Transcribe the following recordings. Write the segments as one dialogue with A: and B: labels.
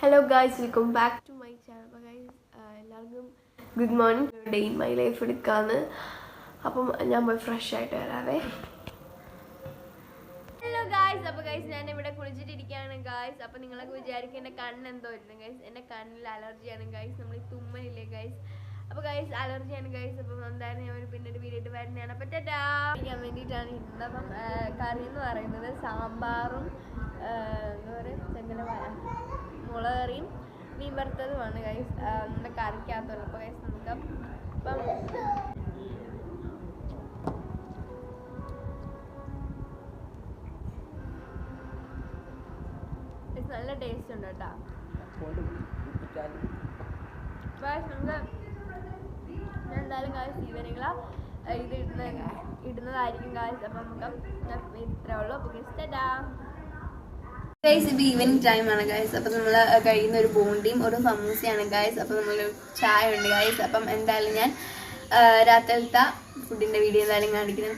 A: Hello guys, welcome back to my channel. Guys, എല്ലാവർക്കും good morning. Day in my life എടുക്കാന്ന്. അപ്പം ഞാൻ പോയി ഫ്രഷ് ആയിട്ട് വരാവേ. ഹലോ ഗായ്സ്, അപ്പോൾ ഗൈസ് ഞാൻ ഇവിടെ കുളിച്ചിട്ടിരിക്കുകയാണ് ഗായ്സ്. അപ്പോൾ നിങ്ങളൊക്കെ വിചാരിക്കും എൻ്റെ കണ്ണെന്തോ വരുന്നു ഗൈസ്. എൻ്റെ കണ്ണിൽ അലർജിയാണ് ഗൈസ്. നമ്മൾ ഈ തുമ്മലില്ലേ ഗൈസ്, അപ്പോൾ ഗൈസ് അലർജിയാണ് ഗൈസ്. അപ്പം എന്തായാലും ഞാൻ പിന്നെ ഒരു വീഡിയോ വരുന്നതാണ്. അപ്പോൾ ടാറ്റാ. കഴിക്കാൻ വേണ്ടിയിട്ടാണ് ഇരുന്നത്. അപ്പം കറി എന്ന് പറയുന്നത് സാമ്പാറും എന്താ പറയുക ചെങ്കലവായ മുളകറിയും മീൻ വറുത്തതുമാണ് ഗൈസ്. നമ്മുടെ കറിക്കകത്തുള്ള. അപ്പോൾ ഗൈസ് നമുക്ക് അപ്പം നല്ല ടേസ്റ്റ് ഉണ്ട് കേട്ടോ. നമുക്ക് ഞാൻ എന്തായാലും ഗായ്സ് ഈവനിങ്ങളാ ഇത് ഇടുന്നതായിരിക്കും ഗായ്സ്. അപ്പം നമുക്ക് ഇത്രേ ഉള്ളൂ. അപ്പോൾ ഗൈസ് ഇത് ഈവനിങ് ടൈമാണ് ഗൈസ്. അപ്പം നമ്മൾ കഴിയുന്ന ഒരു ബോണ്ടിയും ഒരു സമൂസയാണ് ഗൈസ്. അപ്പം നമ്മൾ ചായ ഉണ്ട് ഗൈസ്. അപ്പം എന്തായാലും ഞാൻ രാത്രിയിലത്തെ ഫുഡിൻ്റെ വീഡിയോ എന്തായാലും കാണിക്കുന്നത്.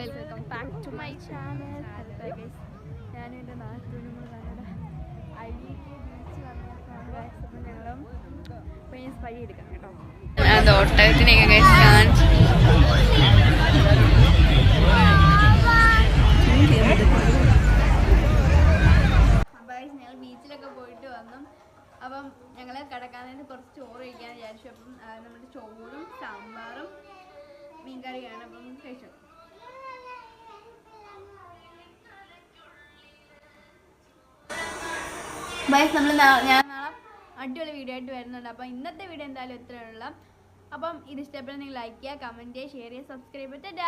A: Welcome back to my channel. ഞാനും എൻ്റെ നാട്ടിലും വഴി എടുക്കാം കേട്ടോ. അത് ഒട്ടകത്തിനെയൊക്കെ ഗൈസ് കാണിച്ചു. ഞങ്ങൾ ബീച്ചിലൊക്കെ പോയിട്ട് വന്നു. അപ്പം ഞങ്ങൾ കിടക്കാനായിട്ട് കുറച്ച് ചോറ് കഴിക്കാൻ വിചാരിച്ചു. അപ്പം നമ്മുടെ ചോറും സാമ്പാറും മീൻകറിയാണ്. അപ്പം കഴിച്ചു. ബൈസ് ഞാൻ നാളെ അടിപൊളി വീഡിയോ ആയിട്ട് വരുന്നുണ്ട്. അപ്പം ഇന്നത്തെ വീഡിയോ എന്തായാലും ഇത്രയുള്ള. അപ്പം ഇത് ഇഷ്ടപ്പെട്ടാൽ നിങ്ങൾ ലൈക്ക് ചെയ്യുക, കമൻറ്റ് ചെയ്യുക, ഷെയർ ചെയ്യുക, സബ്സ്ക്രൈബ് ചെയ്യുക.